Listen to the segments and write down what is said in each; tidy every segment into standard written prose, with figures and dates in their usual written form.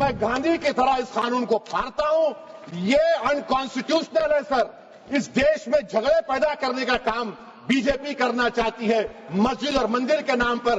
میں گاندھی کی طرح اس قانون کو پھاڑتا ہوں. یہ انکانسٹیٹیوشنل ہے سر. اس دیش میں جھگڑے پیدا کرنے کا کام بی جے پی کرنا چاہتی ہے مسجد اور مندر کے نام پر.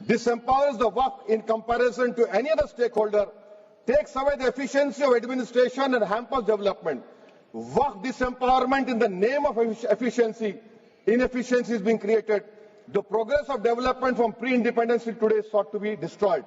disempowers the Waqf in comparison to any other stakeholder, takes away the efficiency of administration and hampers development. Waqf disempowerment in the name of efficiency, inefficiency is being created. The progress of development from pre-independence till today is sought to be destroyed.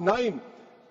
9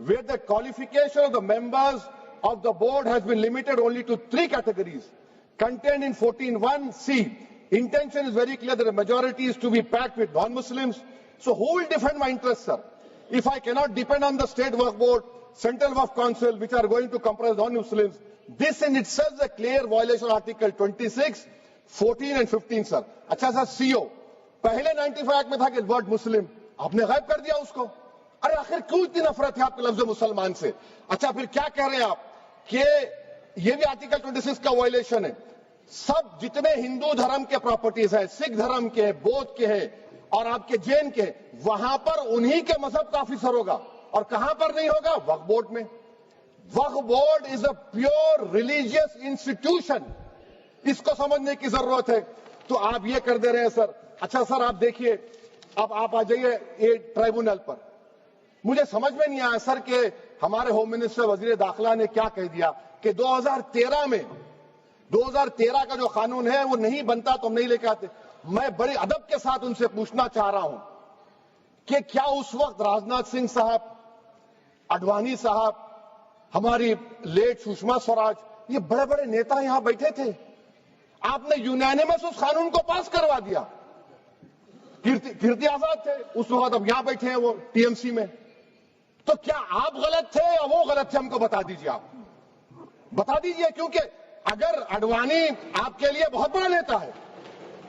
where the qualification of the members of the board has been limited only to 3 categories contained in 14(1)(c). Intention is very clear that the majority is to be packed with non-Muslims. So who will defend my interests, sir? If I cannot depend on the state waqf board, central waqf council, which are going to comprise non-Muslims, this in itself is a clear violation of Article 26, 14 and 15 سر. اچھا سر CO پہلے 95 act میں تھا کہ word مسلم آپ نے غائب کر دیا اس کو. ارے آخر کیوں اتنی نفرت ہے آپ کے لفظ مسلمان سے؟ اچھا پھر کیا کہہ رہے ہیں آپ کہ یہ بھی آرٹیکل 26 کا وائلیشن ہے. سب جتنے ہندو دھرم کے پراپرٹیز ہیں، سکھ دھرم کے، بودھ کے ہیں اور آپ کے جین کے، وہاں پر انہی کے مذہب کا آفیسر ہوگا. اور کہاں پر نہیں ہوگا؟ وقف بورڈ میں. وقف board is a pure religious institution. اس کو سمجھنے کی ضرورت ہے. تو آپ یہ کر دے رہے ہیں سر. اچھا سر آپ دیکھیے، اب آپ آ جائیے یہ ٹرائبونل پر. مجھے سمجھ میں نہیں آیا سر کہ ہمارے ہوم منسٹر وزیر داخلہ نے کیا کہہ دیا کہ 2013 کا جو قانون ہے وہ نہیں بنتا تو ہم نہیں لے کے آتے. میں بڑے ادب کے ساتھ ان سے پوچھنا چاہ رہا ہوں کہ کیا اس وقت راجناتھ سنگھ صاحب، اڈوانی صاحب، ہماری لیٹ سشما سوراج، یہ بڑے بڑے نیتا یہاں بیٹھے تھے؟ آپ نے یونینیمس اس قانون کو پاس کروا دیا. کیرتی آزاد تھے اس وقت، اب یہاں بیٹھے ہیں وہ TMC میں. تو کیا آپ غلط تھے یا وہ غلط تھے؟ ہم کو بتا دیجیے. آپ بتا دیجیے، کیونکہ اگر اڈوانی آپ کے لیے بہت بڑا نیتا ہے،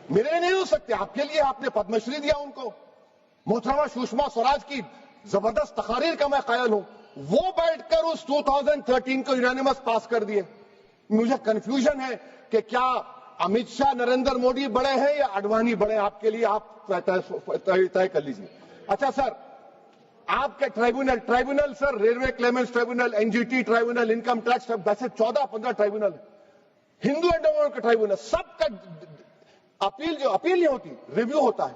میرے لیے نہیں ہو سکتے، آپ کے لیے آپ نے پدم شری دیا ان کو. محترمہ سشما سوراج کی زبردست تقاریر کا میں قائل ہوں. وہ بیٹھ کر اس 2013 کو یونینیمس پاس کر دیے. مجھے کنفیوژن ہے کہ کیا امت شاہ، نریندر مودی بڑے ہیں یا اڈوانی بڑے؟ آپ کے لیے آپ طے کر لیجیے. اچھا سر، آپ کے tribunal sir, railway claimants tribunal, NGT tribunal, income tax, ویسے 14-15 ٹرائبونل، ہندو اینڈ کا ٹرائبونل، سب کا اپیل نہیں ہوتی، ریویو ہوتا ہے.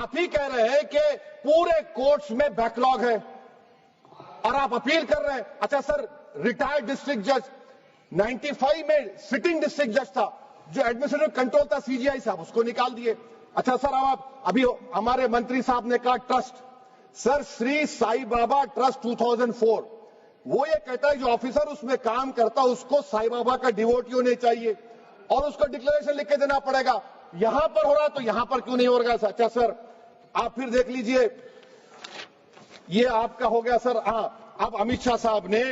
آپ ہی کہہ رہے ہیں کہ پورے کورٹس میں بیک لاگ ہے اور آپ اپیل کر رہے ہیں. اچھا سر، ریٹائرڈ ڈسٹرکٹ جج 95 میں سٹنگ ڈسٹرکٹ جج تھا، جو ایڈمنسٹریٹو کنٹرول تھا CGI صاحب، اس کو نکال دیے. اچھا سر، آپ ابھی ہمارے منتری صاحب نے کہا ٹرسٹ، سر شری سائی بابا ٹرسٹ 2004، وہ یہ کہتا ہے جو آفیسر اس میں کام کرتا اس کو سائی بابا کا ڈیووٹی ہونے چاہیے اور اس کو ڈکلریشن لکھ کے دینا پڑے گا. یہاں پر ہو رہا تو یہاں پر کیوں نہیں ہو رہا؟ اچھا سر، آپ پھر دیکھ لیجئے، یہ آپ کا ہو گیا سر. ہاں، اب امت شاہ صاحب نے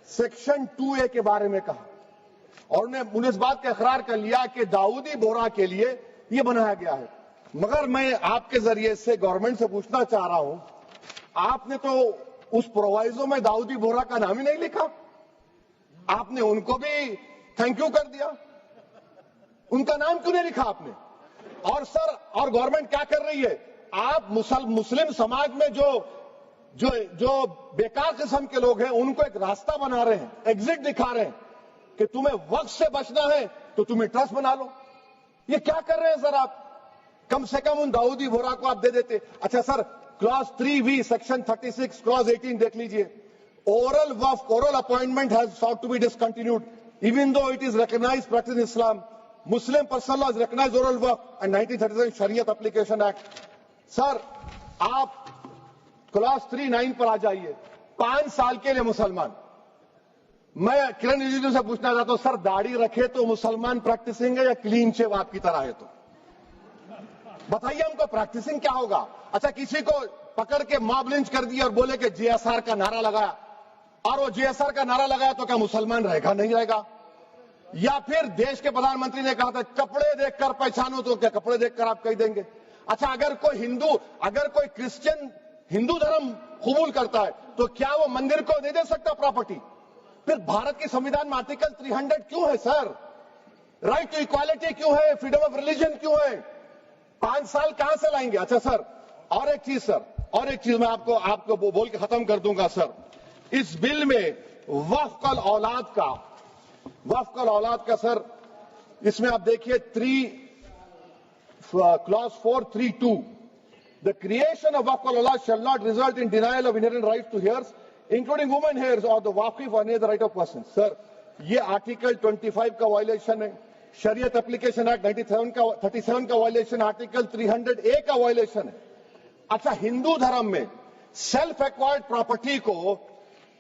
سیکشن 2A کے بارے میں کہا اور انہوں نے اس بات کا اقرار کر لیا کہ داؤدی بورا کے لیے یہ بنایا گیا ہے. مگر میں آپ کے ذریعے سے گورنمنٹ سے پوچھنا چاہ رہا ہوں، آپ نے تو اس پرووائزو میں داؤدی بورا کا نام ہی نہیں لکھا. آپ نے ان کو بھی تھینک یو کر دیا، ان کا نام کیوں نہیں لکھا آپ نے؟ اور سر، اور گورنمنٹ کیا کر رہی ہے؟ آپ مسلم سماج میں جو بیکار قسم کے لوگ ہیں ان کو ایک راستہ بنا رہے ہیں، ایگزٹ دکھا رہے ہیں کہ تمہیں وقت سے بچنا ہے تو تمہیں ٹرسٹ بنا لو. یہ کیا کر رہے ہیں سر آپ؟ کم سے کم ان داؤدی بورا کو آپ دے دیتے. اچھا سر، کلاس 3B سیکشن 36 کلاس 18 دیکھ لیجئے. Oral وقف، oral appointment has sought to be discontinued even though it is recognized practice in Islam. Muslim personal law has recognized oral waqf and 1937 Shariat Application Act. سر آپ class 3-9 پر آ جائیے. 5 سال کے لیے مسلمان. میں کرن رجیجو سے پوچھنا چاہتا ہوں، سر داڑھی رکھے تو مسلمان پریکٹسنگ ہے یا کلین شیو آپ کی طرح ہے؟ تو بتائیے ہم کو پریکٹسنگ کیا ہوگا؟ اچھا، کسی کو پکڑ کے ماب لنچ کر دیا اور بولے کہ GSR کا نعرہ لگایا، اور وہ GSR کا نعرہ لگایا تو کیا مسلمان رہے گا؟ نہیں رہے گا. یا پھر دیش کے پردھان منتری نے کہا تھا کپڑے دیکھ کر پہچانو، تو کیا کپڑے دیکھ کر آپ کہہ دیں گے؟ اچھا، اگر کوئی کرسچن ہندو دھرم قبول کرتا ہے تو کیا وہ مندر کو نہیں دے سکتا پراپرٹی؟ پھر بھارت کے سمویدھان میں آرٹیکل 300 کیوں ہے سر؟ رائٹ ٹو ایکوالٹی کیوں ہے؟ فریڈم آف ریلیجن کیوں ہے؟ 5 سال کہاں سے لائیں گے؟ اچھا سر، اور ایک چیز میں آپ کو بول کے ختم کر دوں گا سر. اس بل میں وقف الاولاد کا سر، اس میں آپ دیکھیے class 432، the creation of waqf al-awlad shall not result in denial of inherent rights to heirs, including women heirs or the waqif or any other right of person. سر یہ آرٹیکل 25 کا وائلیشن ہے، شریعت اپلیکیشن ایکٹ 37 کا violation, article 300A کا violation ہے. اچھا، ہندو دھرم میں سیلف ایکوائرڈ پراپرٹی کو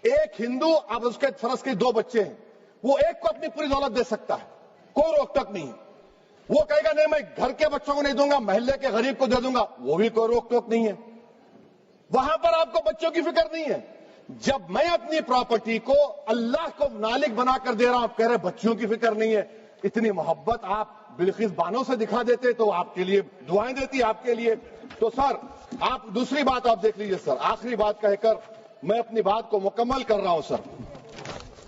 ایک ہندو، اب اس کے فرض کے 2 بچے ہیں، وہ ایک کو اپنی پوری دولت دے سکتا ہے، کوئی روک ٹوک نہیں. وہ کہے گا نہیں میں گھر کے بچوں کو نہیں دوں گا، محلے کے غریب کو دے دوں گا، وہ بھی کوئی روک ٹوک نہیں ہے. وہاں پر آپ کو بچوں کی فکر نہیں ہے. جب میں اپنی پراپرٹی کو اللہ کو مالک بنا کر دے رہا ہوں، آپ کہہ رہے بچیوں کی فکر نہیں ہے، اتنی محبت آپ بلخیس بانو سے دکھا دیتے تو آپ کے لیے دعائیں دیتی آپ کے لیے. تو سر آپ دوسری بات آپ دیکھ لیجئے سر، آخری بات کہہ کر میں اپنی بات کو مکمل کر رہا ہوں سر.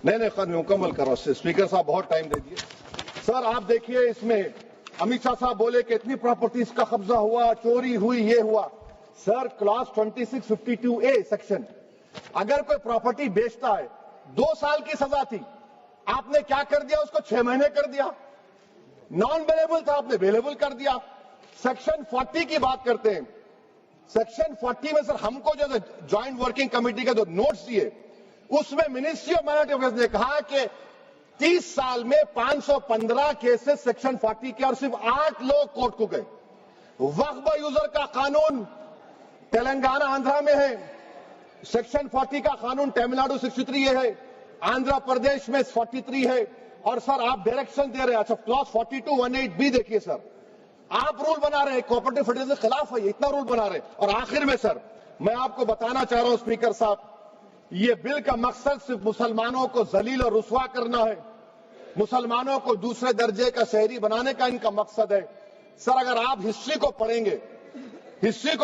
نہیں خیر میں مکمل کر رہا ہوں. اسپیکر صاحب بہت ٹائم دے دیے. سر آپ دیکھیے اس میں امت شاہ صاحب بولے کہ اتنی پراپرٹیز کا قبضہ ہوا، چوری ہوئی، یہ ہوا. سر کلاس 2652A سیکشن، اگر کوئی پراپرٹی بیچتا ہے 2 سال کی سزا تھی، آپ نے کیا کر دیا؟ اس کو 6 مہینے کر دیا. نان اویلیبل تھا، آپ نے اویلیبل کر دیا. سیکشن 40 کی بات کرتے ہیں. سیکشن 40 میں سر ہم کو جو جوائنٹ ورکنگ کمیٹی کا جو نوٹس دیے، اس میں منسٹری آف مائنورٹی افیئرز نے کہا کہ 30 سال میں 515 کیسز سیکشن 40 کے اور صرف 8 لوگ کورٹ کو گئے. وقف یوزر کا قانون تلنگانہ آندھرا میں ہے، سیکشن 40 کا قانون تمل ناڈو 63 یہ ہے، آندھرا پردیش میں 43 ہے. اور سر آپ ڈائریکشن دے رہے ہیں. اچھا کلاس 4218B دیکھیے سر، آپ رول بنا رہے ہیں کوآپریٹو فیڈریشن کے خلاف ہے، اتنا رول بنا رہے ہیں. اور آخر میں سر میں آپ کو بتانا چاہ رہا ہوں اسپیکر صاحب، یہ بل کا مقصد صرف مسلمانوں کو ذلیل اور رسوا کرنا ہے، مسلمانوں کو دوسرے درجے کا شہری بنانے کا ان کا مقصد ہے. سر اگر آپ ہسٹری کو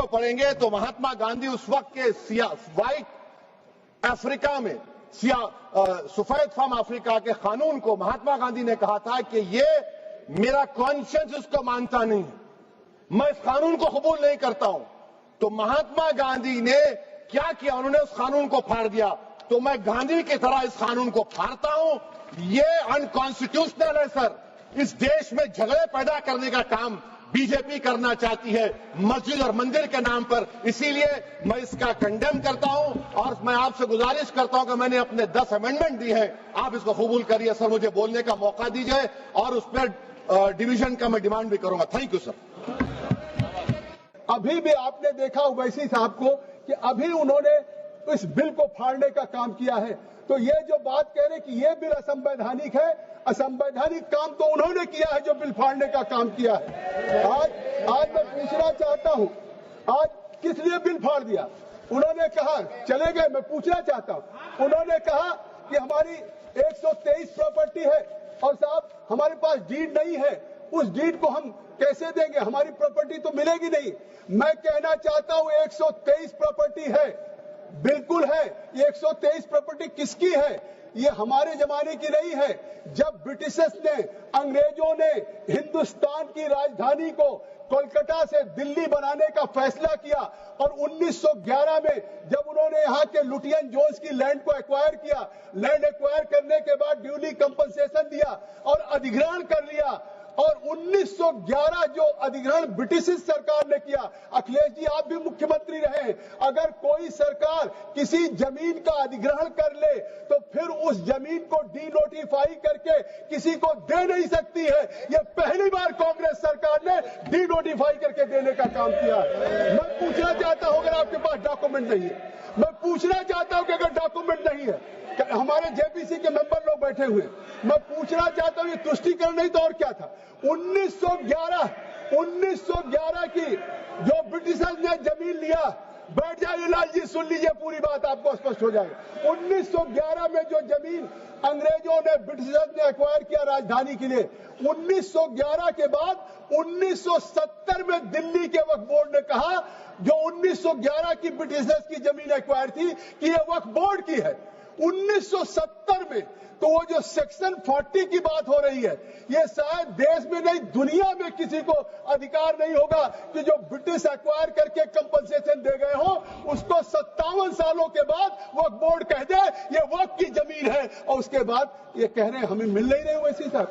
پڑھیں گے تو مہاتما گاندھی اس وقت کے وائٹ افریقہ میں سفید فام افریقہ کے قانون کو مہاتما گاندھی نے کہا تھا کہ یہ میرا کانشنس اس کو مانتا نہیں ہے، میں اس قانون کو قبول نہیں کرتا ہوں. تو مہاتما گاندھی نے کیا کیا؟ انہوں نے اس قانون کو پھاڑ دیا. تو میں گاندھی کی طرح اس قانون کو پھاڑتا ہوں. یہ انکانسٹیٹیوشنل ہے سر. اس دیش میں جھگڑے پیدا کرنے کا کام بی جے پی کرنا چاہتی ہے مسجد اور مندر کے نام پر. اسی لیے میں اس کا کنڈیم کرتا ہوں اور میں آپ سے گزارش کرتا ہوں کہ میں نے اپنے 10 امینڈمنٹ دی ہیں، آپ اس کو قبول کریے. سر مجھے بولنے کا موقع دیجیے اور اس پر ڈویژن کا میں ڈیمانڈ بھی کروں گا. Thank you sir. ابھی بھی آپ نے دیکھا اویسی صاحب کو کہ ابھی انہوں نے اس بل کو پھاڑنے کا کام کیا ہے. تو یہ جو بات کہہ رہے کہ یہ بل اسمویدھانک ہے، اسمویدھانک کام تو انہوں نے کیا ہے جو بل پھاڑنے کا کام کیا ہے. آج میں پوچھنا چاہتا ہوں، آج کس لیے بل پھاڑ دیا؟ انہوں نے کہا چلے گئے. میں پوچھنا چاہتا ہوں، انہوں نے کہا کہ ہماری 123 پراپرٹی ہے اور صاحب ہمارے پاس ڈیڈ نہیں ہے، اس ڈیڈ کو ہم کیسے دیں گے؟ ہماری پراپرٹی تو ملے گی نہیں. میں کہنا چاہتا ہوں 123 پراپرٹی ہے، بالکل ہے. یہ 123 پراپرٹی کس کی ہے؟ یہ ہمارے زمانے کی نہیں ہے. جب برٹشرز نے، انگریزوں نے ہندوستان کی راجدھانی کو کولکتہ سے دلی بنانے کا فیصلہ کیا اور 1911 میں جب انہوں نے یہاں کے لوٹین جونز کی لینڈ کو ایکوائر کیا، لینڈ ایکوائر کرنے کے بعد ڈیولی کمپنسیشن دیا اور ادھگرہن کر لیا. اور 1911 جو ادھگرہن برٹش سرکار نے کیا، اکھلیش جی آپ بھی مکھیہ منتری رہے، اگر کوئی سرکار کسی زمین کا ادھگرہن کر لے تو پھر اس زمین کو ڈی نوٹیفائی کر کے کسی کو دے نہیں سکتی ہے. یہ پہلی بار کانگریس سرکار نے ڈی نوٹیفائی کر کے دینے کا کام کیا. میں پوچھنا چاہتا ہوں اگر آپ کے پاس ڈاکومنٹ نہیں ہے، میں پوچھنا چاہتا ہوں کہ اگر ڈاکومنٹ نہیں ہے، ہمارے جے پی سی کے ممبر لوگ بیٹھے ہوئے، میں پوچھنا چاہتا ہوں یہ تشتیکرن نہیں تو اور کیا تھا؟ 1911 کی جو برٹشرز نے زمین لیا، بیٹھ جائیے لال جی سن لیجیے پوری بات آپ کو اسپشٹ ہو جائے گا. 1911 میں جو زمین انگریزوں نے برٹشرز نے ایکوائر کیا راجدھانی کے لیے، 1911 کے بعد 1970 میں دلی کے وقف بورڈ نے کہا جو 1911 کی برٹشرز کی زمین ایکوائر تھی کہ یہ وقف بورڈ کی ہے. 1970 میں تو وہ جو سیکشن 40 کی بات ہو رہی ہے، یہ شاید دیش میں نہیں دنیا میں کسی کو ادھیکار نہیں ہوگا کہ جو برٹش ایکوائر کر کے کمپنسیشن دے گئے ہوں اس کو 57 سالوں کے بعد وقف بورڈ کہہ دے یہ وقف کی زمین ہے اور اس کے بعد یہ کہہ رہے ہیں ہمیں مل نہیں رہے. ویسی صاحب